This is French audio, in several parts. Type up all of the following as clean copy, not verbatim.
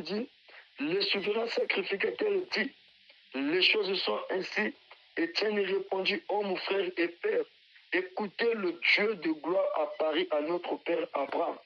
dit, le souverain sacrificateur dit, les choses sont ainsi. Étienne répondit, oh mon frère et père, écoutez le Dieu de gloire apparu à notre père Abraham.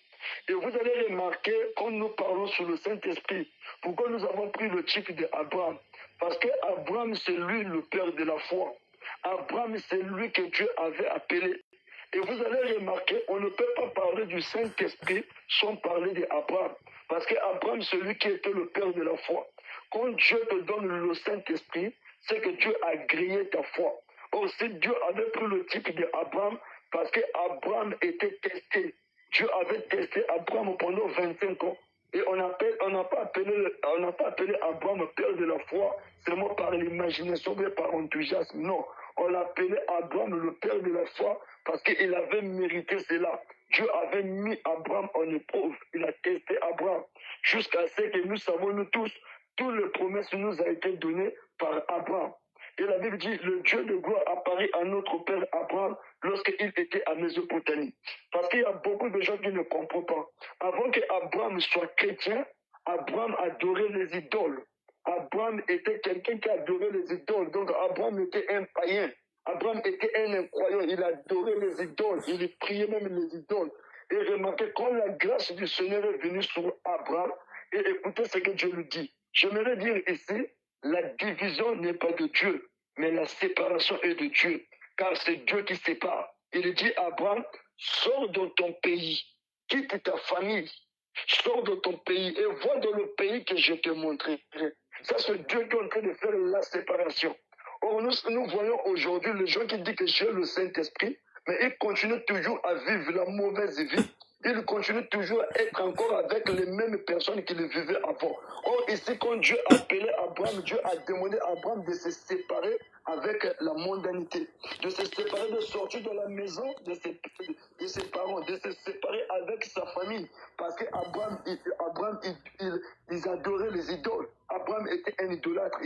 Et vous allez remarquer, quand nous parlons sur le Saint-Esprit, pourquoi nous avons pris le type d'Abraham? Parce que Abraham, c'est lui le père de la foi. Abraham, c'est lui que Dieu avait appelé. Et vous allez remarquer, on ne peut pas parler du Saint-Esprit sans parler d'Abraham. Parce qu'Abraham, c'est lui qui était le père de la foi. Quand Dieu te donne le Saint-Esprit, c'est que Dieu a grillé ta foi. Or, si Dieu avait pris le type d'Abraham, parce qu'Abraham était testé, Dieu avait testé Abraham pendant 25 ans. Et on n'a pas appelé Abraham père de la foi seulement par l'imagination, mais par enthousiasme. Non, on l'a appelé Abraham le père de la foi parce qu'il avait mérité cela. Dieu avait mis Abraham en épreuve. Il a testé Abraham jusqu'à ce que nous savons, nous tous, toutes les promesses nous ont été données par Abraham. Et la Bible dit, le Dieu de gloire apparaît à notre père Abraham lorsqu'il était à Mésopotamie. Parce qu'il y a beaucoup de gens qui ne comprennent pas. Avant qu'Abraham soit chrétien, Abraham adorait les idoles. Abraham était quelqu'un qui adorait les idoles. Donc Abraham était un païen. Abraham était un incroyant. Il adorait les idoles. Il priait même les idoles. Et remarquez, quand la grâce du Seigneur est venue sur Abraham, et écoutez ce que Dieu lui dit. J'aimerais dire ici, la division n'est pas de Dieu, mais la séparation est de Dieu. Car c'est Dieu qui sépare. Il dit à Abraham, sors de ton pays, quitte ta famille, sors de ton pays et vois dans le pays que je te montrerai. Ça, c'est Dieu qui est en train de faire la séparation. Or, nous voyons aujourd'hui les gens qui disent que j'ai le Saint-Esprit, mais ils continuent toujours à vivre la mauvaise vie. Ils continuent toujours à être encore avec les mêmes personnes qu'ils vivaient avant. Or, ici, quand Dieu a appelé Abraham, Dieu a demandé à Abraham de se séparer avec la mondanité, de se séparer, de sortir de la maison de ses parents, de se séparer avec sa famille. Parce qu'Abraham, ils adoraient les idoles. Abraham était un idolâtre.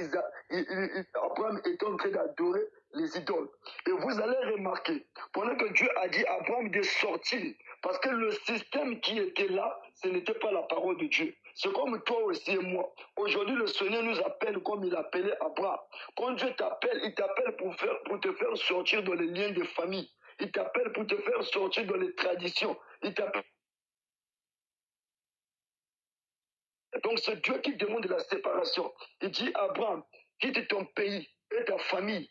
Abraham était en train d'adorer les idoles. Et vous allez remarquer, pendant que Dieu a dit à Abraham de sortir, parce que le système qui était là, ce n'était pas la parole de Dieu. C'est comme toi aussi et moi. Aujourd'hui, le Seigneur nous appelle comme il appelait Abraham. Quand Dieu t'appelle, il t'appelle pour te faire sortir dans les liens de famille. Il t'appelle pour te faire sortir dans les traditions. Il t'appelle. Donc c'est Dieu qui demande la séparation. Il dit à Abraham, quitte ton pays et ta famille.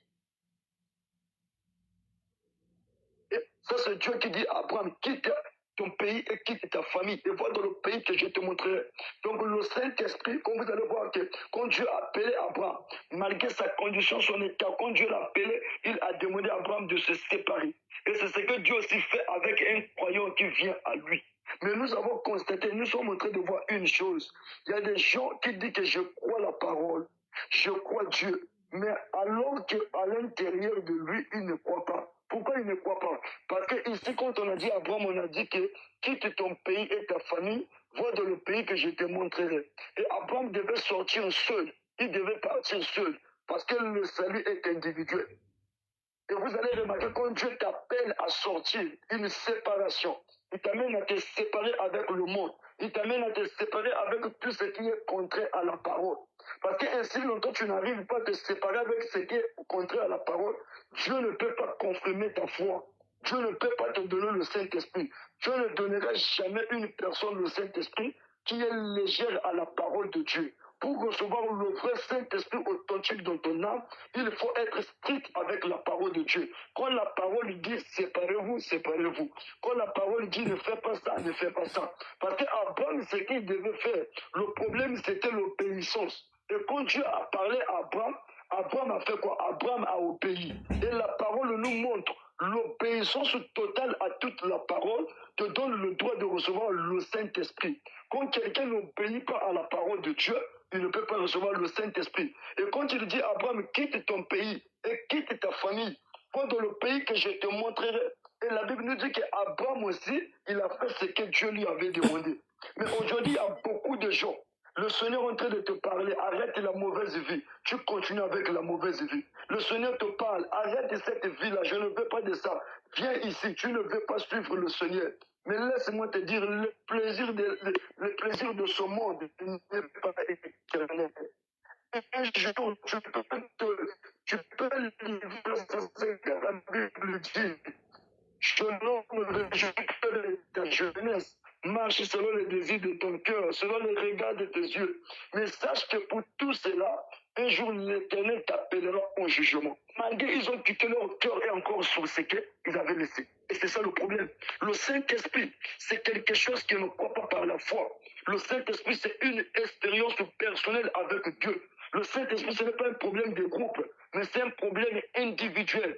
Et ça c'est Dieu qui dit à Abraham, quitte ton pays et quitte ta famille et va dans le pays que je te montrerai. Donc le Saint-Esprit, comme vous allez voir que quand Dieu a appelé Abraham, malgré sa condition, son état, quand Dieu l'a appelé, il a demandé à Abraham de se séparer. Et c'est ce que Dieu aussi fait avec un croyant qui vient à lui. Mais nous avons constaté, nous sommes en train de voir une chose. Il y a des gens qui disent que je crois la parole, je crois Dieu, mais alors qu'à l'intérieur de lui, il ne croit pas. Pourquoi il ne croit pas? Parce que ici, quand on a dit à Abraham, on a dit que quitte ton pays et ta famille, va dans le pays que je te montrerai. Et Abraham devait sortir seul. Il devait partir seul. Parce que le salut est individuel. Et vous allez remarquer quand Dieu t'appelle à sortir, une séparation. Il t'amène à te séparer avec le monde. Il t'amène à te séparer avec tout ce qui est contraire à la parole. Parce que ainsi longtemps tu n'arrives pas à te séparer avec ce qui est contraire à la parole, Dieu ne peut pas confirmer ta foi. Dieu ne peut pas te donner le Saint-Esprit. Dieu ne donnera jamais une personne le Saint-Esprit qui est légère à la parole de Dieu. Pour recevoir le vrai Saint-Esprit authentique dans ton âme, il faut être strict avec la parole de Dieu. Quand la parole dit séparez-vous, séparez-vous. Quand la parole dit ne fais pas ça, ne fais pas ça. Parce qu'Abraham, ce qu'il devait faire, le problème c'était l'obéissance. Et quand Dieu a parlé à Abraham, Abraham a fait quoi? Abraham a obéi. Et la parole nous montre l'obéissance totale à toute la parole te donne le droit de recevoir le Saint-Esprit. Quand quelqu'un n'obéit pas à la parole de Dieu, il ne peut pas recevoir le Saint-Esprit. Et quand il dit à Abraham, quitte ton pays et quitte ta famille, va dans le pays que je te montrerai. Et la Bible nous dit qu'Abraham aussi, il a fait ce que Dieu lui avait demandé. Mais aujourd'hui, il y a beaucoup de gens. Le Seigneur est en train de te parler, arrête la mauvaise vie. Tu continues avec la mauvaise vie. Le Seigneur te parle, arrête cette vie-là, je ne veux pas de ça. Viens ici, tu ne veux pas suivre le Seigneur. Mais laisse-moi te dire, le plaisir de ce monde n'est pas éternel. Un jour, tu peux livrer ce que la Bible dit. Je ta jeunesse. Marche selon les désirs de ton cœur, selon les regards de tes yeux. Mais sache que pour tout cela, un jour l'Éternel t'appellera au jugement. Malgré ils ont quitté leur cœur et encore sur ce qu'ils avaient laissé. Et c'est ça le problème. Le Saint-Esprit, c'est quelque chose qui ne croit pas par la foi. Le Saint-Esprit, c'est une expérience personnelle avec Dieu. Le Saint-Esprit, ce n'est pas un problème de groupe, mais c'est un problème individuel.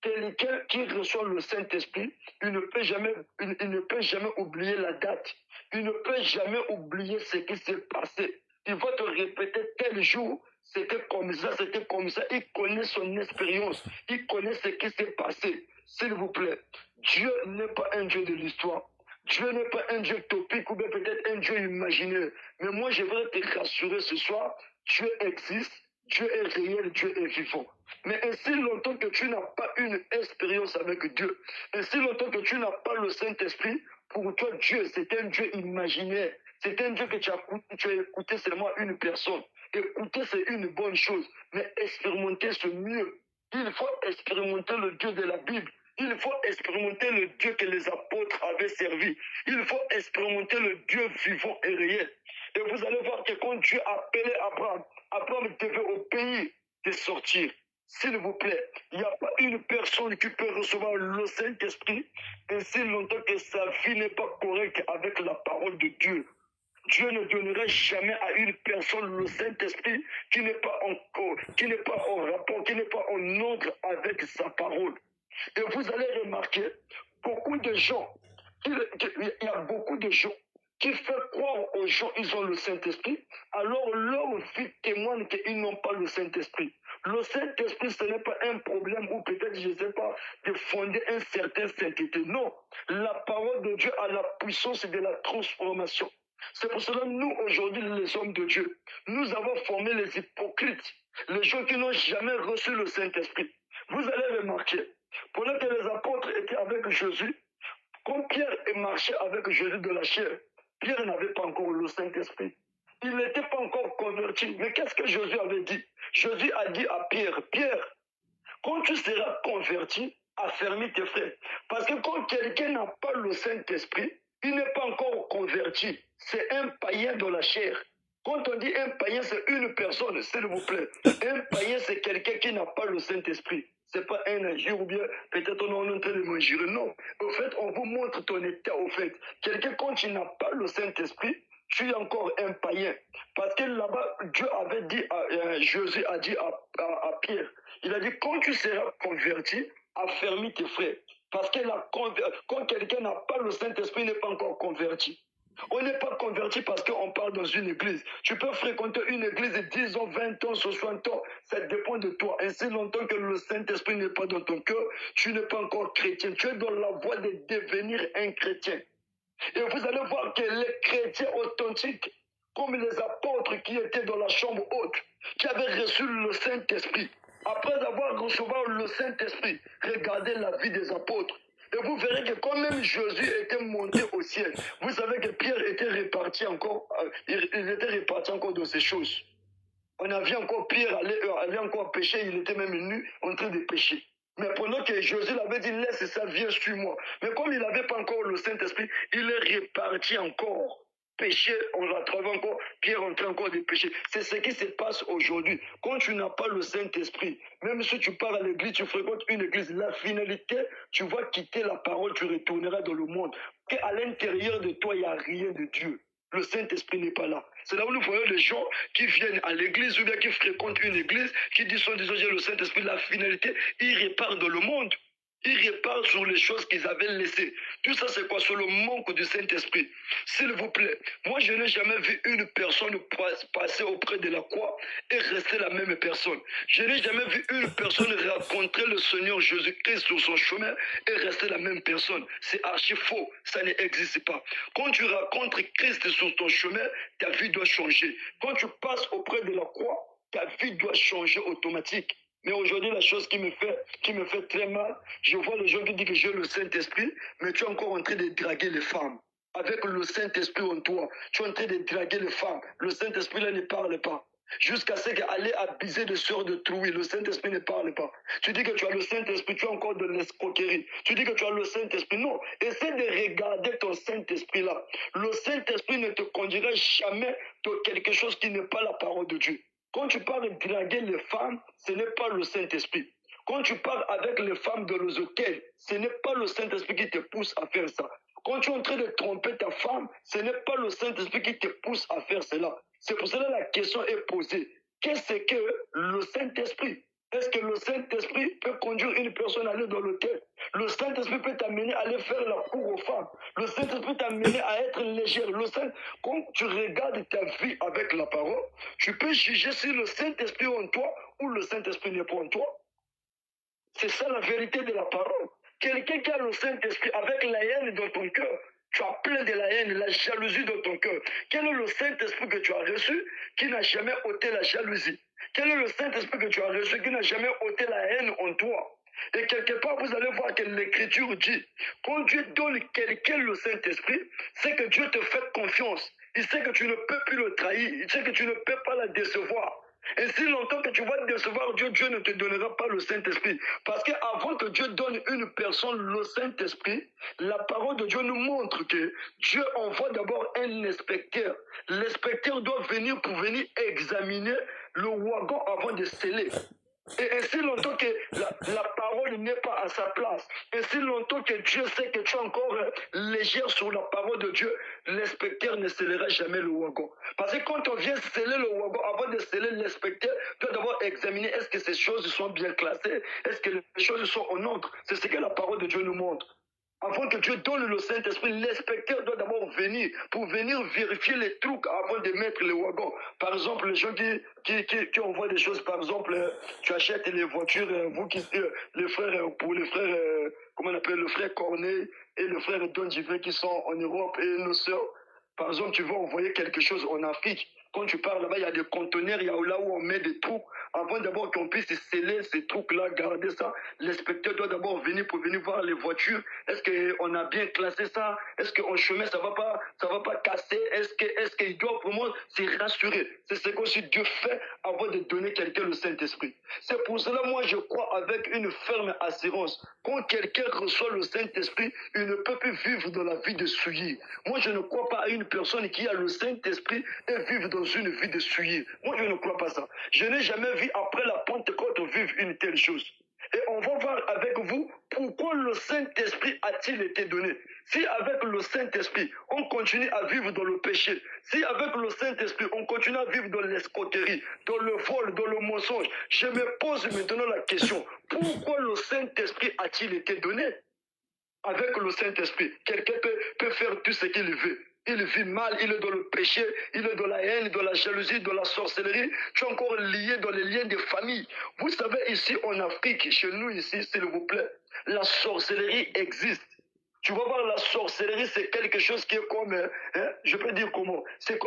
Quelqu'un qui reçoit le Saint-Esprit, il ne peut jamais oublier la date. Il ne peut jamais oublier ce qui s'est passé. Il va te répéter tel jour, c'était comme ça, c'était comme ça. Il connaît son expérience. Il connaît ce qui s'est passé. S'il vous plaît, Dieu n'est pas un Dieu de l'histoire. Dieu n'est pas un Dieu topique ou bien peut-être un Dieu imaginaire. Mais moi, je voudrais te rassurer ce soir, Dieu existe, Dieu est réel, Dieu est vivant. Mais ainsi longtemps que tu n'as pas une expérience avec Dieu, ainsi longtemps que tu n'as pas le Saint-Esprit, pour toi, Dieu, c'est un Dieu imaginaire. C'est un Dieu que tu as écouté seulement une personne. Écouter, c'est une bonne chose, mais expérimenter, c'est mieux. Il faut expérimenter le Dieu de la Bible. Il faut expérimenter le Dieu que les apôtres avaient servi. Il faut expérimenter le Dieu vivant et réel. Et vous allez voir que quand Dieu a appelé Abraham, Abraham devait au pays de sortir. S'il vous plaît, il n'y a pas une personne qui peut recevoir le Saint-Esprit ainsi longtemps que sa vie n'est pas correcte avec la parole de Dieu. Dieu ne donnerait jamais à une personne le Saint-Esprit qui n'est pas en rapport, qui n'est pas en ordre avec sa parole. Et vous allez remarquer, il y a beaucoup de gens qui font croire aux gens qu'ils ont le Saint-Esprit, alors leur vie témoigne qu'ils n'ont pas le Saint-Esprit. Le Saint-Esprit, ce n'est pas un problème ou peut-être, je ne sais pas, de fonder un certain sainteté. Non, la parole de Dieu a la puissance de la transformation. C'est pour cela que nous, aujourd'hui, les hommes de Dieu, nous avons formé les hypocrites, les gens qui n'ont jamais reçu le Saint-Esprit. Vous allez remarquer, pendant que les apôtres étaient avec Jésus, quand Pierre est marché avec Jésus de la chair, Pierre n'avait pas encore le Saint-Esprit. Il n'était pas encore converti. Mais qu'est-ce que Jésus avait dit? Jésus a dit à Pierre, Pierre, quand tu seras converti, affermis tes frères. Parce que quand quelqu'un n'a pas le Saint-Esprit, il n'est pas encore converti. C'est un païen de la chair. Quand on dit un païen, c'est une personne, s'il vous plaît. Un païen, c'est quelqu'un qui n'a pas le Saint-Esprit. Ce n'est pas un injure ou bien peut-être on est en train de m'injurer. Non. Au fait, on vous montre ton état. Au fait, quelqu'un, quand il n'a pas le Saint-Esprit, tu es encore un païen. Parce que là-bas, Dieu avait dit, Jésus a dit à Pierre, il a dit, quand tu seras converti, affermis tes frères. Parce que quand quelqu'un n'a pas le Saint-Esprit, il n'est pas encore converti. On n'est pas converti parce qu'on parle dans une église. Tu peux fréquenter une église de 10 ans, 20 ans, 60 ans. Ça dépend de toi. Ainsi longtemps que le Saint-Esprit n'est pas dans ton cœur, tu n'es pas encore chrétien. Tu es dans la voie de devenir un chrétien. Et vous allez voir que les chrétiens authentiques, comme les apôtres qui étaient dans la chambre haute, qui avaient reçu le Saint-Esprit, après avoir reçu le Saint-Esprit, regardez la vie des apôtres. Et vous verrez que quand même Jésus était monté au ciel, vous savez que Pierre était réparti encore, il était réparti encore dans ces choses. On a vu encore Pierre aller encore pêcher, il était même nu en train de pêcher. Mais pendant que Jésus l'avait dit, laisse ça, viens, suis-moi. Mais comme il n'avait pas encore le Saint-Esprit, il est réparti encore. Péché, on l'a trouvé encore, Pierre en train encore de pécher. C'est ce qui se passe aujourd'hui. Quand tu n'as pas le Saint-Esprit, même si tu pars à l'église, tu fréquentes une église, la finalité, tu vas quitter la parole, tu retourneras dans le monde. Et à l'intérieur de toi, il n'y a rien de Dieu. Le Saint-Esprit n'est pas là. C'est là où nous voyons les gens qui viennent à l'église ou bien qui fréquentent une église, qui disent, j'ai le Saint-Esprit, la finalité, ils repartent dans le monde. Ils repartent sur les choses qu'ils avaient laissées. Tout ça, c'est quoi? Sur le manque du Saint-Esprit. S'il vous plaît, moi, je n'ai jamais vu une personne passer auprès de la croix et rester la même personne. Je n'ai jamais vu une personne rencontrer le Seigneur Jésus-Christ sur son chemin et rester la même personne. C'est archi faux. Ça n'existe pas. Quand tu rencontres Christ sur ton chemin, ta vie doit changer. Quand tu passes auprès de la croix, ta vie doit changer automatique. Mais aujourd'hui, la chose qui me fait très mal, je vois les gens qui disent que j'ai le Saint-Esprit, mais tu es encore en train de draguer les femmes. Avec le Saint-Esprit en toi, tu es en train de draguer les femmes. Le Saint-Esprit là ne parle pas. Jusqu'à ce qu'aller abuser des sœurs de Trouille, le Saint-Esprit ne parle pas. Tu dis que tu as le Saint-Esprit, tu as encore de l'escroquerie. Tu dis que tu as le Saint-Esprit. Non, essaie de regarder ton Saint-Esprit là. Le Saint-Esprit ne te conduira jamais de quelque chose qui n'est pas la parole de Dieu. Quand tu parles de draguer les femmes, ce n'est pas le Saint-Esprit. Quand tu parles avec les femmes de los hôtels, ce n'est pas le Saint-Esprit qui te pousse à faire ça. Quand tu es en train de tromper ta femme, ce n'est pas le Saint-Esprit qui te pousse à faire cela. C'est pour cela que la question est posée. Qu'est-ce que le Saint-Esprit? Est-ce que le Saint-Esprit peut conduire une personne à aller dans l'hôtel? Le Saint-Esprit peut t'amener à aller faire la cour aux femmes. Le Saint-Esprit peut t'amener à être légère. Quand tu regardes ta vie avec la parole, tu peux juger si le Saint-Esprit est en toi ou le Saint-Esprit n'est pas en toi. C'est ça la vérité de la parole. Quelqu'un qui a le Saint-Esprit avec la haine dans ton cœur, tu as plein de la haine, la jalousie dans ton cœur. Quel est le Saint-Esprit que tu as reçu qui n'a jamais ôté la jalousie? Quel est le Saint-Esprit que tu as reçu qui n'a jamais ôté la haine en toi? Et quelque part, vous allez voir que l'Écriture dit, quand Dieu donne quelqu'un le Saint-Esprit, c'est que Dieu te fait confiance. Il sait que tu ne peux plus le trahir. Il sait que tu ne peux pas la décevoir. Et si longtemps que tu vas décevoir Dieu, Dieu ne te donnera pas le Saint-Esprit. Parce qu'avant que Dieu donne une personne le Saint-Esprit, la parole de Dieu nous montre que Dieu envoie d'abord un inspecteur. L'inspecteur doit venir pour venir examiner le wagon avant de sceller. Et ainsi longtemps que la parole n'est pas à sa place, ainsi longtemps que Dieu sait que tu es encore légère sur la parole de Dieu, l'inspecteur ne scellera jamais le wagon. Parce que quand on vient sceller le wagon, avant de sceller, l'inspecteur doit d'abord examiner est-ce que ces choses sont bien classées, est-ce que les choses sont en ordre. C'est ce que la parole de Dieu nous montre. Avant que Dieu donne le Saint-Esprit, l'inspecteur doit d'abord venir pour venir vérifier les trucs avant de mettre les wagons. Par exemple, les gens qui envoient des choses, par exemple, tu achètes les voitures, vous qui, les frères, pour les frères, comment on appelle, le frère Corneille et le frère Don Jivé qui sont en Europe et nos sœurs. Par exemple, tu veux envoyer quelque chose en Afrique. Quand tu pars là-bas, il y a des conteneurs, il y a là où on met des trous. Avant d'abord qu'on puisse sceller ces trucs-là, garder ça, l'inspecteur doit d'abord venir pour venir voir les voitures. Est-ce qu'on a bien classé ça? Est-ce qu'en chemin, ça va pas casser? Est-ce qu'il doit vraiment se rassurer? C'est ce que Dieu fait avant de donner quelqu'un le Saint-Esprit. C'est pour cela, moi, je crois avec une ferme assurance. Quand quelqu'un reçoit le Saint-Esprit, il ne peut plus vivre dans la vie de souillure. Moi, je ne crois pas à une personne qui a le Saint-Esprit et vivre dans une vie de souillure. Moi, je ne crois pas ça. Je n'ai jamais vu après la Pentecôte vivre une telle chose. Et on va voir avec vous pourquoi le Saint-Esprit a-t-il été donné. Si avec le Saint-Esprit, on continue à vivre dans le péché, si avec le Saint-Esprit, on continue à vivre dans l'escroquerie, dans le vol, dans le mensonge, je me pose maintenant la question, pourquoi le Saint-Esprit a-t-il été donné? Avec le Saint-Esprit, quelqu'un peut faire tout ce qu'il veut. Il vit mal, il est dans le péché, il est dans la haine, dans la jalousie, dans la sorcellerie. Tu es encore lié dans les liens de famille. Vous savez, ici en Afrique, chez nous ici, s'il vous plaît, la sorcellerie existe. Tu vas voir, la sorcellerie, c'est quelque chose qui est comme, je peux dire comment, c'est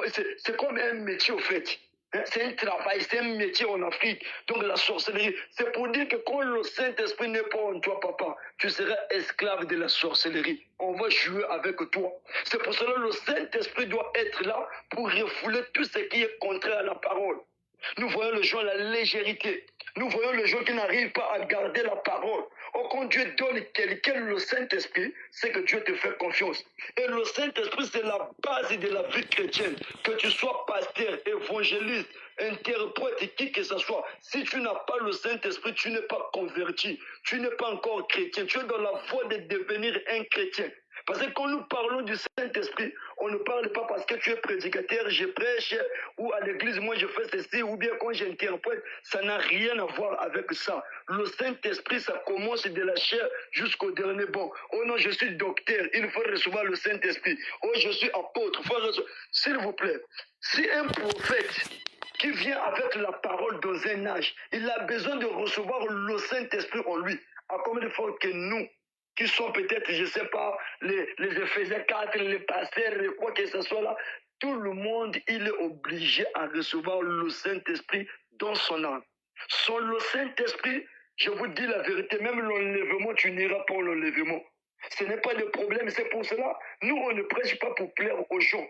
comme un métier au fait. C'est un travail, c'est un métier en Afrique. Donc la sorcellerie, c'est pour dire que quand le Saint-Esprit n'est pas en toi, papa, tu seras esclave de la sorcellerie. On va jouer avec toi. C'est pour cela que le Saint-Esprit doit être là pour refouler tout ce qui est contraire à la parole. Nous voyons les gens la légèreté. Nous voyons les gens qui n'arrivent pas à garder la parole. Or, quand Dieu donne quelqu'un le Saint-Esprit, c'est que Dieu te fait confiance. Et le Saint-Esprit, c'est la base de la vie chrétienne. Que tu sois pasteur, évangéliste, interprète, qui que ce soit. Si tu n'as pas le Saint-Esprit, tu n'es pas converti. Tu n'es pas encore chrétien. Tu es dans la voie de devenir un chrétien. Parce que quand nous parlons du Saint-Esprit, on ne parle pas parce que tu es prédicateur, je prêche, ou à l'église, moi je fais ceci, ou bien quand j'interprète, ça n'a rien à voir avec ça. Le Saint-Esprit, ça commence de la chair jusqu'au dernier bon. Oh non, je suis docteur, il faut recevoir le Saint-Esprit. Oh, je suis apôtre, il faut recevoir. S'il vous plaît, si un prophète qui vient avec la parole dans un âge, il a besoin de recevoir le Saint-Esprit en lui. À combien de fois que nous, qui sont peut-être, je ne sais pas, les Éphésiens 4, les pasteurs, quoi que ce soit là, tout le monde, il est obligé à recevoir le Saint-Esprit dans son âme. Sans le Saint-Esprit, je vous dis la vérité, même l'enlèvement, tu n'iras pas l'enlèvement. Ce n'est pas de problème, c'est pour cela, nous, on ne prêche pas pour plaire aux gens.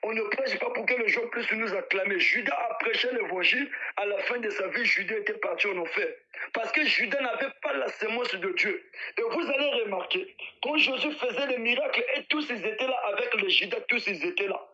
On ne prêche pas pour que les gens puissent nous acclamer. Judas a prêché l'évangile, à la fin de sa vie, Judas était parti en enfer. Parce que Judas n'avait pas la sémence de Dieu. Et vous allez remarquer, quand Jésus faisait les miracles, et tous ils étaient là avec les Judas, tous ils étaient là.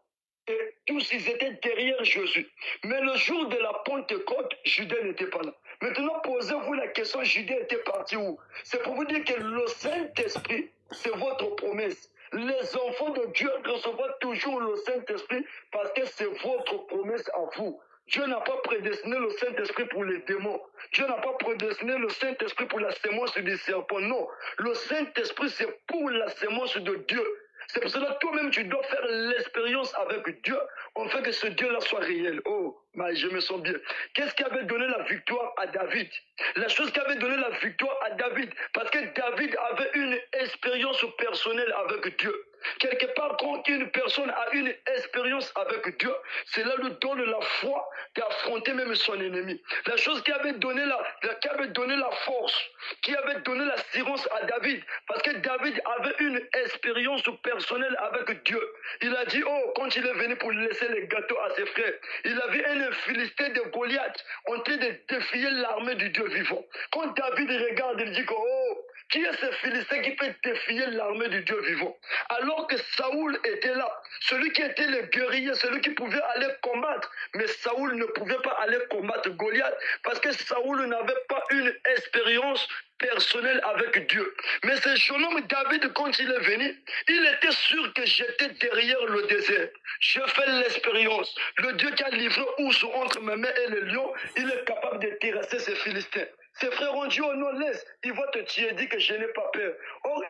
Et tous ils étaient derrière Jésus. Mais le jour de la Pentecôte, Judas n'était pas là. Maintenant, posez-vous la question, Judas était parti où? C'est pour vous dire que le Saint-Esprit, c'est votre promesse. Les enfants de Dieu recevront toujours le Saint-Esprit parce que c'est votre promesse à vous. Dieu n'a pas prédestiné le Saint-Esprit pour les démons. Dieu n'a pas prédestiné le Saint-Esprit pour la sémence du serpent. Non, le Saint-Esprit, c'est pour la sémence de Dieu. C'est pour cela que toi-même, tu dois faire l'expérience avec Dieu, en fait que ce Dieu-là soit réel. Oh, mais je me sens bien. Qu'est-ce qui avait donné la victoire à David? La chose qui avait donné la victoire à David, parce que David avait une expérience personnelle avec Dieu. Quelque part, quand une personne a une expérience avec Dieu, c'est là le don de la foi d'affronter même son ennemi. La chose qui avait donné la force, qui avait donné l'assurance à David, parce que David avait une expérience personnelle avec Dieu. Il a dit, oh, quand il est venu pour laisser les gâteaux à ses frères, il avait un Philistin de Goliath en train de défier l'armée du Dieu vivant. Quand David regarde, il dit que, oh, qui est ce Philistin qui peut défier l'armée du Dieu vivant? Alors que Saoul était là, celui qui était le guerrier, celui qui pouvait aller combattre. Mais Saoul ne pouvait pas aller combattre Goliath parce que Saoul n'avait pas une expérience personnelle avec Dieu. Mais ce jeune homme David, quand il est venu, il était sûr que j'étais derrière le désert. Je fais l'expérience. Le Dieu qui a livré ours entre mes mains et le lion, il est capable de terrasser ces Philistins. Ses frères ont dit, oh non, laisse, il va te tuer, dit que je n'ai pas peur. Or,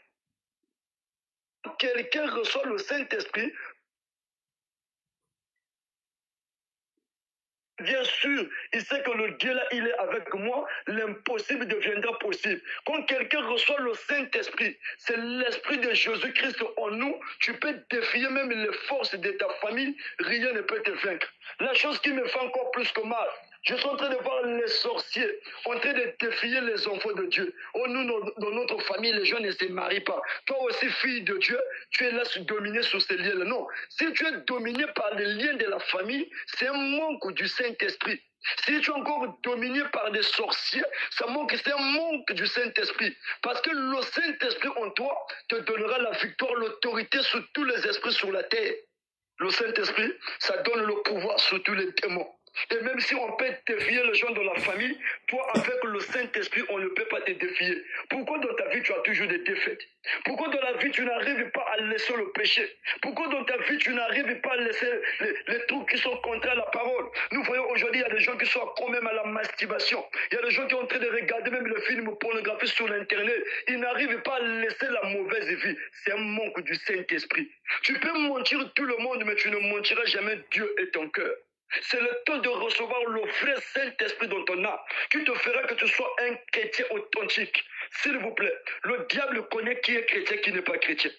quelqu'un reçoit le Saint-Esprit, bien sûr, il sait que le Dieu là, il est avec moi, l'impossible deviendra possible. Quand quelqu'un reçoit le Saint-Esprit, c'est l'Esprit de Jésus-Christ en nous, tu peux défier même les forces de ta famille, rien ne peut te vaincre. La chose qui me fait encore plus que mal, je suis en train de voir les sorciers en train de défier les enfants de Dieu. Oh, nous, dans notre famille, les gens ne se marient pas. Toi aussi, fille de Dieu, tu es là dominé sur ces liens-là. Non, si tu es dominé par les liens de la famille, c'est un manque du Saint-Esprit. Si tu es encore dominé par des sorciers, c'est un manque du Saint-Esprit. Parce que le Saint-Esprit en toi te donnera la victoire, l'autorité sur tous les esprits sur la terre. Le Saint-Esprit, ça donne le pouvoir sur tous les démons. Et même si on peut défier les gens de la famille, toi, avec le Saint-Esprit, on ne peut pas te défier. Pourquoi dans ta vie, tu as toujours des défaites? Pourquoi dans la vie, tu n'arrives pas à laisser le péché? Pourquoi dans ta vie, tu n'arrives pas à laisser les trucs qui sont contre la parole? Nous voyons aujourd'hui, il y a des gens qui sont accros même à la masturbation. Il y a des gens qui sont en train de regarder même le film pornographique sur l'Internet. Ils n'arrivent pas à laisser la mauvaise vie. C'est un manque du Saint-Esprit. Tu peux mentir tout le monde, mais tu ne mentiras jamais Dieu et ton cœur. C'est le temps de recevoir le vrai Saint-Esprit dans ton âme, qui te fera que tu sois un chrétien authentique. S'il vous plaît, le diable connaît qui est chrétien, qui n'est pas chrétien.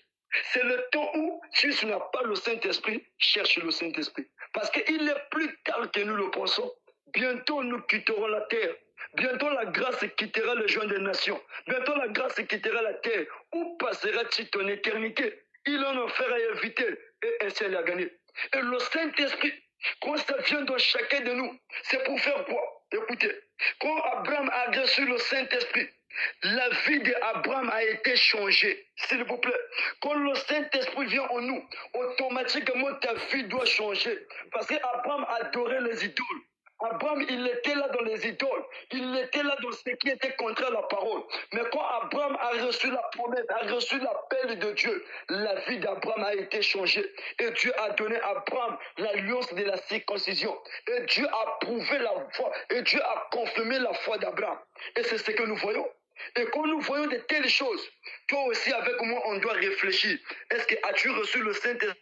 C'est le temps où, si tu n'as pas le Saint-Esprit, cherche le Saint-Esprit. Parce qu'il est plus tard que nous le pensons. Bientôt, nous quitterons la terre. Bientôt, la grâce quittera les gens des nations. Bientôt, la grâce quittera la terre. Où passeras-tu ton éternité? Il en a fait à éviter et ainsi elle a gagné. Et le Saint-Esprit, quand ça vient dans chacun de nous, c'est pour faire quoi? Écoutez, quand Abraham a reçu le Saint-Esprit, la vie d'Abraham a été changée. S'il vous plaît, quand le Saint-Esprit vient en nous, automatiquement ta vie doit changer. Parce qu'Abraham adorait les idoles. Abraham, il était là dans les idoles. Il était là dans ce qui était contre la parole. Mais quand Abraham a reçu la promesse, a reçu l'appel de Dieu, la vie d'Abraham a été changée. Et Dieu a donné à Abraham l'alliance de la circoncision. Et Dieu a prouvé la foi. Et Dieu a confirmé la foi d'Abraham. Et c'est ce que nous voyons. Et quand nous voyons de telles choses, toi aussi avec moi, on doit réfléchir. Est-ce que as-tu reçu le Saint-Esprit?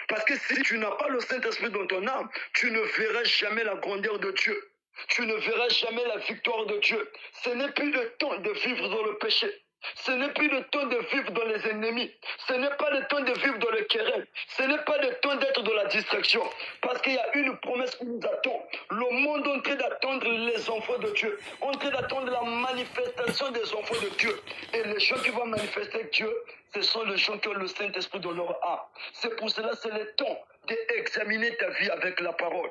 Parce que si tu n'as pas le Saint-Esprit dans ton âme, tu ne verras jamais la grandeur de Dieu. Tu ne verras jamais la victoire de Dieu. Ce n'est plus le temps de vivre dans le péché. Ce n'est plus le temps de vivre dans les ennemis. Ce n'est pas le temps de vivre dans le querelle. Ce n'est pas le temps d'être dans la distraction. Parce qu'il y a une promesse qui nous attend. Le monde est en train d'attendre les enfants de Dieu, en train d'attendre la manifestation des enfants de Dieu. Et les gens qui vont manifester Dieu, ce sont les gens qui ont le Saint-Esprit dans leur âme. C'est pour cela, c'est le temps d'examiner ta vie avec la parole.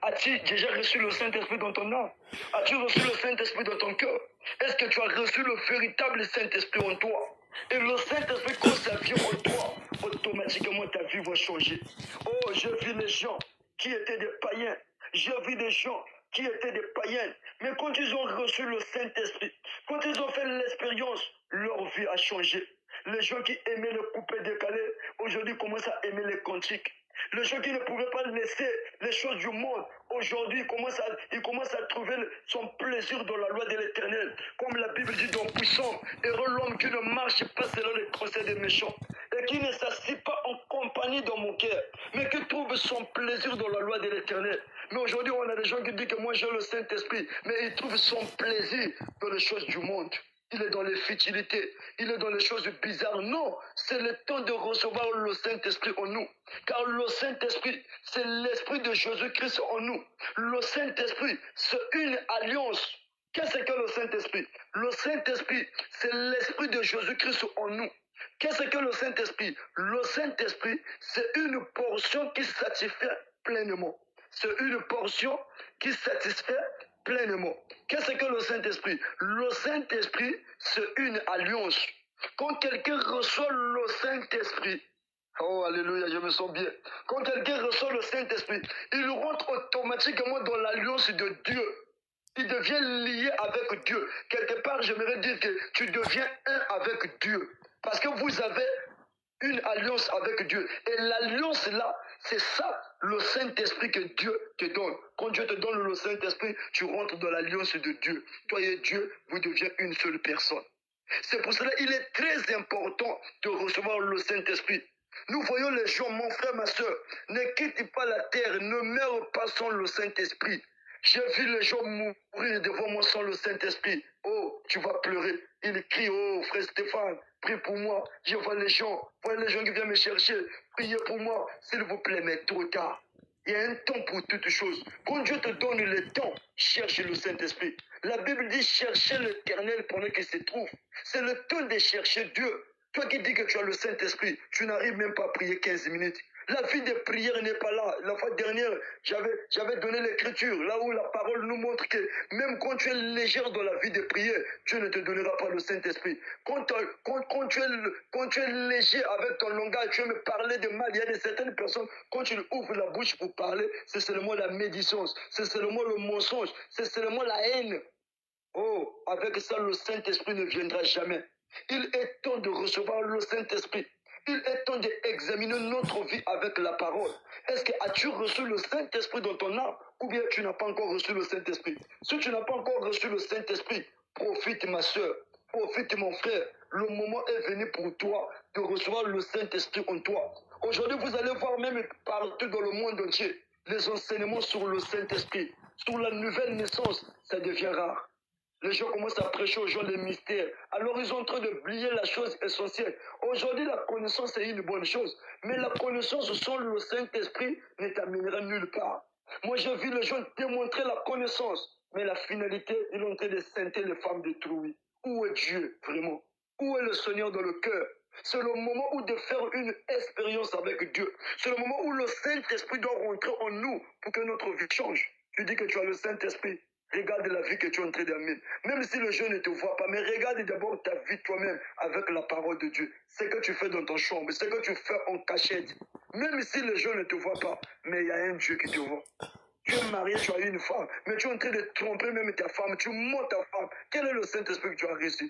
As-tu déjà reçu le Saint-Esprit dans ton âme? As-tu reçu le Saint-Esprit dans ton cœur? Est-ce que tu as reçu le véritable Saint-Esprit en toi? Et le Saint-Esprit, quand ça vient en toi, automatiquement ta vie va changer. Oh, j'ai vu les gens qui étaient des païens. J'ai vu des gens qui étaient des païens. Mais quand ils ont reçu le Saint-Esprit, quand ils ont fait l'expérience, leur vie a changé. Les gens qui aimaient le coupé décalé, aujourd'hui commencent à aimer les cantiques. Les gens qui ne pouvaient pas laisser les choses du monde, aujourd'hui, ils commencent à trouver son plaisir dans la loi de l'Éternel. Comme la Bible dit dans Puissant, heureux l'homme qui ne marche pas selon les conseils des méchants et qui ne s'assied pas en compagnie dans mon cœur, mais qui trouve son plaisir dans la loi de l'Éternel. Mais aujourd'hui, on a des gens qui disent que moi j'ai le Saint-Esprit, mais ils trouvent son plaisir dans les choses du monde. Il est dans les futilités, il est dans les choses bizarres. Non, c'est le temps de recevoir le Saint-Esprit en nous. Car le Saint-Esprit, c'est l'Esprit de Jésus-Christ en nous. Le Saint-Esprit, c'est une alliance. Qu'est-ce que le Saint-Esprit? Le Saint-Esprit, c'est l'Esprit de Jésus-Christ en nous. Qu'est-ce que le Saint-Esprit? Le Saint-Esprit, c'est une portion qui satisfait pleinement. C'est une portion qui satisfait pleinement. Qu'est-ce que le Saint-Esprit? Le Saint-Esprit, c'est une alliance. Quand quelqu'un reçoit le Saint-Esprit, oh, alléluia, je me sens bien. Quand quelqu'un reçoit le Saint-Esprit, il rentre automatiquement dans l'alliance de Dieu. Il devient lié avec Dieu. Quelque part, j'aimerais dire que tu deviens un avec Dieu. Parce que vous avez une alliance avec Dieu. Et l'alliance là, c'est ça, le Saint-Esprit que Dieu te donne. Quand Dieu te donne le Saint-Esprit, tu rentres dans l'alliance de Dieu. Toi et Dieu, vous devenez une seule personne. C'est pour cela qu'il est très important de recevoir le Saint-Esprit. Nous voyons les gens, mon frère, ma soeur, ne quitte pas la terre, ne meurent pas sans le Saint-Esprit. J'ai vu les gens mourir devant moi sans le Saint-Esprit. Oh, tu vas pleurer. Il crie, oh, frère Stéphane, prie pour moi. Je vois les gens qui viennent me chercher. Priez pour moi, s'il vous plaît, mais trop tard. Il y a un temps pour toutes choses. Quand Dieu te donne le temps, cherche le Saint-Esprit. La Bible dit chercher l'Éternel pendant qu'il se trouve. C'est le temps de chercher Dieu. Toi qui dis que tu as le Saint-Esprit, tu n'arrives même pas à prier 15 minutes. La vie de prière n'est pas là. La fois dernière, j'avais donné l'écriture, là où la parole nous montre que même quand tu es légère dans la vie de prière, Dieu ne te donnera pas le Saint-Esprit. Quand tu es léger avec ton langage, tu veux me parler de mal. Il y a certaines personnes, quand tu ouvres la bouche pour parler, c'est seulement la médisance, c'est seulement le mensonge, c'est seulement la haine. Oh, avec ça, le Saint-Esprit ne viendra jamais. Il est temps de recevoir le Saint-Esprit. Il est temps d'examiner notre vie avec la parole. Est-ce que as-tu reçu le Saint-Esprit dans ton âme ou bien tu n'as pas encore reçu le Saint-Esprit? Si tu n'as pas encore reçu le Saint-Esprit, profite ma soeur, profite mon frère. Le moment est venu pour toi de recevoir le Saint-Esprit en toi. Aujourd'hui, vous allez voir même partout dans le monde entier les enseignements sur le Saint-Esprit, sur la nouvelle naissance, ça devient rare. Les gens commencent à prêcher aux gens les mystères. Alors ils sont en train d'oublier la chose essentielle. Aujourd'hui, la connaissance est une bonne chose. Mais la connaissance sans le Saint-Esprit ne t'amènera nulle part. Moi, j'ai vu les gens démontrer la connaissance. Mais la finalité, ils sont en train de scintiller les femmes détruites. Où est Dieu, vraiment? Où est le Seigneur dans le cœur? C'est le moment où de faire une expérience avec Dieu. C'est le moment où le Saint-Esprit doit rentrer en nous pour que notre vie change. Tu dis que tu as le Saint-Esprit. Regarde la vie que tu es en train d'amener. Même si le Dieu ne te voit pas, mais regarde d'abord ta vie toi-même avec la parole de Dieu. Ce que tu fais dans ton chambre, ce que tu fais en cachette. Même si le Dieu ne te voit pas, mais il y a un Dieu qui te voit. Tu es marié, tu as une femme, mais tu es en train de tromper même ta femme, tu montes ta femme. Quel est le Saint-Esprit que tu as reçu?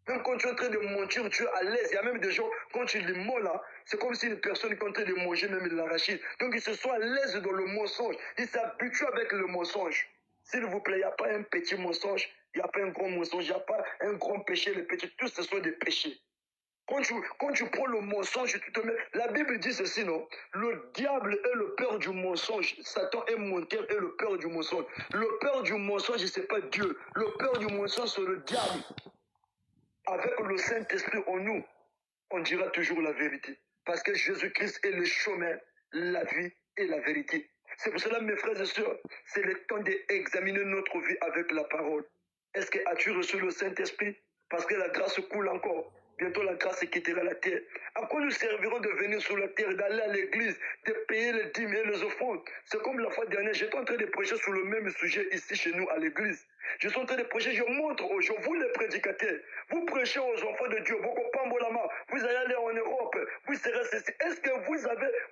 Même quand tu es en train de mentir, tu es à l'aise. Il y a même des gens, quand tu les mens là, c'est comme si une personne qui est en train de manger même de l'arachide. Donc ils se sont à l'aise dans le mensonge. Ils s'habituent avec le mensonge. S'il vous plaît, il n'y a pas un petit mensonge, il n'y a pas un grand mensonge, il n'y a pas un grand péché, les petits, tous ce sont des péchés. Quand tu prends le mensonge, tu te mets... La Bible dit ceci, non? Le diable est le père du mensonge. Satan est menteur et le père du mensonge. Le père du mensonge, ce n'est pas Dieu. Le père du mensonge, c'est le diable. Avec le Saint-Esprit en nous, on dira toujours la vérité. Parce que Jésus-Christ est le chemin, la vie et la vérité. C'est pour cela, mes frères et sœurs, c'est le temps d'examiner notre vie avec la parole. Est-ce que as-tu reçu le Saint-Esprit? Parce que la grâce coule encore. Bientôt la grâce quittera la terre. À quoi nous servirons de venir sur la terre, d'aller à l'église, de payer les dîmes et les offrandes? C'est comme la fois dernière, j'étais en train de prêcher sur le même sujet ici chez nous à l'église. Je suis en train de prêcher, je montre aux gens, vous les prédicateurs, vous prêchez aux enfants de Dieu, vous allez aller en Europe, vous serez ceci. Est-ce que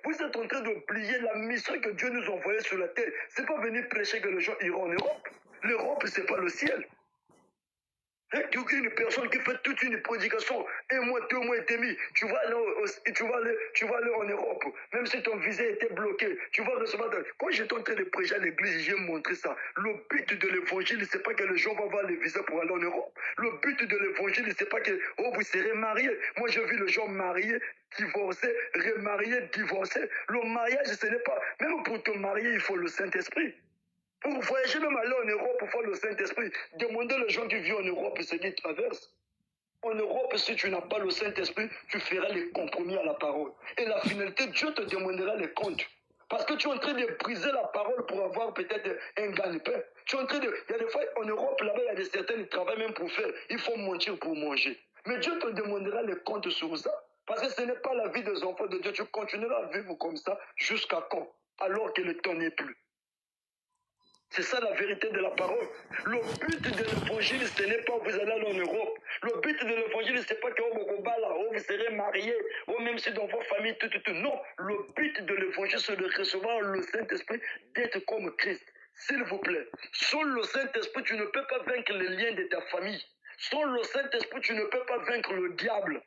vous êtes en train d'oublier la mission que Dieu nous a envoyée sur la terre? C'est pas venir prêcher que les gens iront en Europe. L'Europe, c'est pas le ciel. Une personne qui fait toute une prédication, 1 mois, 2 mois et demi, tu vas aller en Europe, même si ton visa était bloqué, tu vas recevoir. Quand j'étais en train de prêcher à l'église, j'ai montré ça. Le but de l'évangile, c'est pas que les gens vont avoir les visas pour aller en Europe. Le but de l'évangile, c'est pas que vous serez mariés. Moi, j'ai vu les gens mariés, divorcés, remariés, divorcés. Le mariage, ce n'est pas. Même pour te marier, il faut le Saint-Esprit. Pour voyager, même aller en Europe, pour faire le Saint-Esprit, demandez aux gens qui vivent en Europe ce qu'ils traversent. En Europe, si tu n'as pas le Saint-Esprit, tu feras les compromis à la parole. Et la finalité, Dieu te demandera les comptes. Parce que tu es en train de briser la parole pour avoir peut-être un gagne-pain. Tu es en train de... Il y a des fois, en Europe, là-bas, il y a des certains qui travaillent même pour faire. Il faut mentir pour manger. Mais Dieu te demandera les comptes sur ça. Parce que ce n'est pas la vie des enfants de Dieu. Tu continueras à vivre comme ça jusqu'à quand? Alors que le temps n'est plus. C'est ça la vérité de la parole. Le but de l'évangile, ce n'est pas vous allez aller en Europe. Le but de l'évangile, ce n'est pas que vous serez mariés, ou même si dans vos familles, tout. Non, le but de l'évangile, c'est de recevoir le Saint-Esprit, d'être comme Christ. S'il vous plaît, sans le Saint-Esprit, tu ne peux pas vaincre les liens de ta famille. Sans le Saint-Esprit, tu ne peux pas vaincre le diable.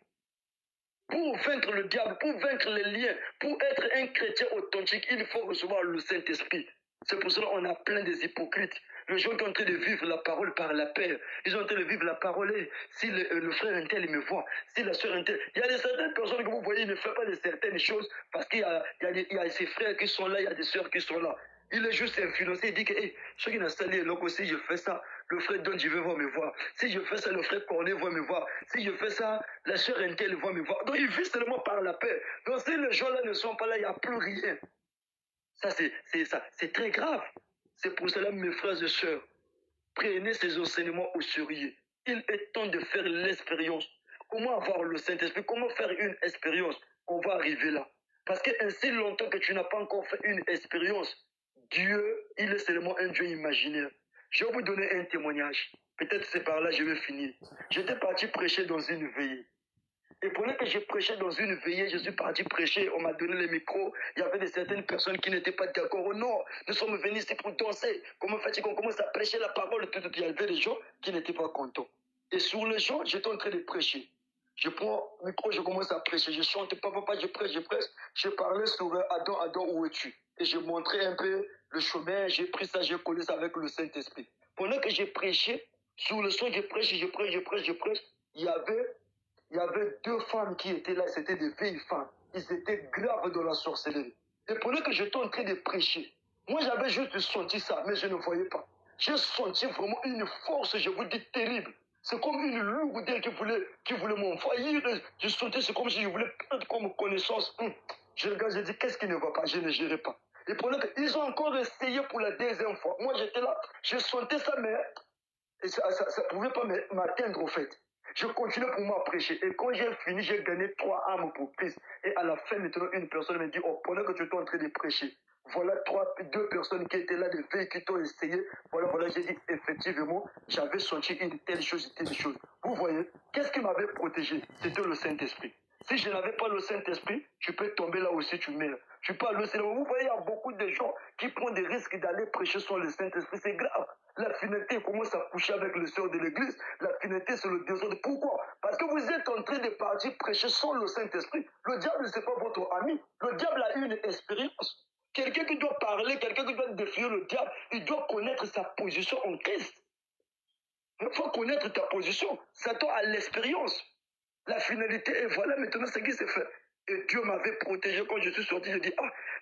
Pour vaincre le diable, pour vaincre les liens, pour être un chrétien authentique, il faut recevoir le Saint-Esprit. C'est pour cela qu'on a plein des hypocrites. Les gens qui sont en train de vivre la parole par la paix. Ils sont en train de vivre la parole. Si le frère intel il me voit, si la soeur intel... Il y a certaines personnes que vous voyez, ils ne font pas de certaines choses parce qu'il y a ses frères qui sont là, il y a des soeurs qui sont là. Il est juste influencé, il dit que ceux qui n'ont salé, donc aussi je fais ça, le frère Don, je vais voir me voir. Si je fais ça, le frère Cornet va me voir. Si je fais ça, la soeur intel va me voir. Donc ils vivent seulement par la paix. Donc si les gens là ne sont pas là, il n'y a plus rien. Ça, c'est très grave. C'est pour cela, mes frères et sœurs, prenez ces enseignements au sérieux. Il est temps de faire l'expérience. Comment avoir le Saint-Esprit? Comment faire une expérience? On va arriver là. Parce que ainsi longtemps que tu n'as pas encore fait une expérience, Dieu, il est seulement un Dieu imaginaire. Je vais vous donner un témoignage. Peut-être c'est par là que je vais finir. J'étais parti prêcher dans une veillée. Et pendant que je prêchais dans une veillée, je suis parti prêcher, on m'a donné le micro, il y avait certaines personnes qui n'étaient pas d'accord. Oh non, nous sommes venus ici pour danser. Comment fait-il qu'on commence à prêcher la parole? Il y avait des gens qui n'étaient pas contents. Et sur les gens, j'étais en train de prêcher. Je prends le micro, je commence à prêcher. Je chante, papa, je prêche. Je parlais sur Adam, où es-tu? Et je montrais un peu le chemin, j'ai pris ça, j'ai collé ça avec le Saint-Esprit. Pendant que j'ai prêché, sur le son, je prêche, il y avait 2 femmes qui étaient là, c'était des vieilles femmes. Ils étaient graves dans la sorcellerie. Et pendant que j'étais en train de prêcher, moi j'avais juste senti ça, mais je ne voyais pas. J'ai senti vraiment une force, je vous dis, terrible. C'est comme une lourdeur qui voulait m'envoyer. Je sentais, c'est comme si je voulais prendre comme connaissance. Je regarde, je dis, qu'est-ce qui ne va pas? Je ne gérais pas. Et pendant qu'ils ont encore essayé pour la 2e fois, moi j'étais là, je sentais ça, mais ça ne pouvait pas m'atteindre au fait. Je continuais pour moi à prêcher. Et quand j'ai fini, j'ai gagné 3 âmes pour Christ. Et à la fin, maintenant, une personne me dit, oh, pendant que tu étais en train de prêcher, voilà 2 personnes qui étaient là, des filles qui t'ont essayé. Voilà, j'ai dit, effectivement, j'avais senti une telle chose. Vous voyez, qu'est-ce qui m'avait protégé? C'était le Saint-Esprit. Si je n'avais pas le Saint-Esprit, tu peux tomber là aussi, tu meurs. Tu peux aller là. Vous voyez, il y a beaucoup de gens qui prennent des risques d'aller prêcher sur le Saint-Esprit. C'est grave. La finalité commence à coucher avec le sœur de l'église. La finalité, c'est le désordre. Pourquoi? Parce que vous êtes en train de partir prêcher sans le Saint-Esprit. Le diable, ce n'est pas votre ami. Le diable a une expérience. Quelqu'un qui doit parler, quelqu'un qui doit défier le diable, il doit connaître sa position en Christ. Il faut connaître ta position. Satan a l'expérience. La finalité, et voilà maintenant ce qui s'est fait. Et Dieu m'avait protégé quand je suis sorti. Je dis,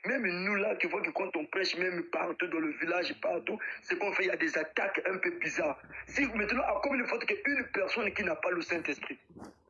même nous là, tu vois que quand on prêche, même partout dans le village, partout, c'est qu'on fait, il y a des attaques un peu bizarres. Si maintenant, comme il faut qu'une personne qui n'a pas le Saint-Esprit,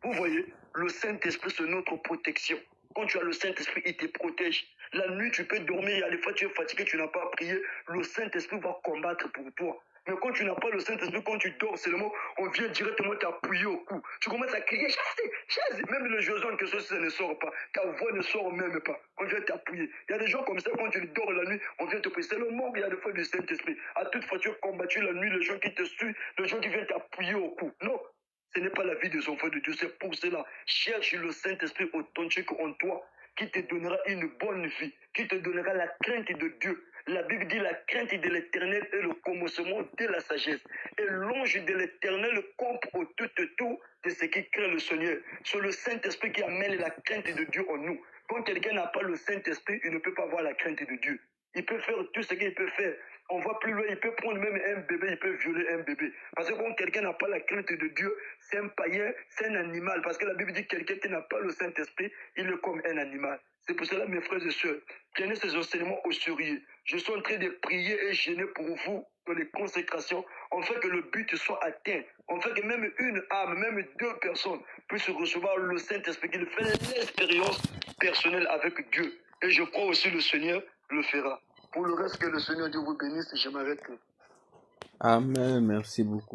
vous voyez, le Saint-Esprit, c'est notre protection. Quand tu as le Saint-Esprit, il te protège. La nuit, tu peux dormir, il y a des fois tu es fatigué, tu n'as pas prié, le Saint-Esprit va combattre pour toi. Mais quand tu n'as pas le Saint-Esprit, quand tu dors seulement, on vient directement t'appuyer au cou. Tu commences à crier, chasse, chasse. Même le Jésus en quelque chose, ça ne sort pas. Ta voix ne sort même pas. On vient t'appuyer. Il y a des gens comme ça, quand tu dors la nuit, on vient te prier. C'est le manque, il y a des fois du Saint-Esprit. À toute fois, tu as combattu la nuit, les gens qui te suivent, les gens qui viennent t'appuyer au cou. Non, ce n'est pas la vie des enfants de Dieu. C'est pour cela. Cherche le Saint-Esprit authentique en toi, qui te donnera une bonne vie, qui te donnera la crainte de Dieu. La Bible dit la crainte de l'Éternel est le commencement de la sagesse. Et l'ange de l'Éternel compte au tout de ce qui craint le Seigneur. C'est le Saint-Esprit qui amène la crainte de Dieu en nous. Quand quelqu'un n'a pas le Saint-Esprit, il ne peut pas avoir la crainte de Dieu. Il peut faire tout ce qu'il peut faire. On va plus loin, il peut prendre même un bébé, il peut violer un bébé. Parce que quand quelqu'un n'a pas la crainte de Dieu, c'est un païen, c'est un animal. Parce que la Bible dit que quelqu'un qui n'a pas le Saint-Esprit, il est comme un animal. C'est pour cela, mes frères et sœurs, prenez ces enseignements au sérieux. Je suis en train de prier et gêner pour vous dans les consécrations, afin que le but soit atteint, afin que même une âme, même deux personnes puissent recevoir le Saint-Esprit, qu'il fait l'expérience personnelle avec Dieu. Et je crois aussi le Seigneur le fera. Pour le reste, que le Seigneur Dieu vous bénisse, je m'arrête là. Amen, merci beaucoup.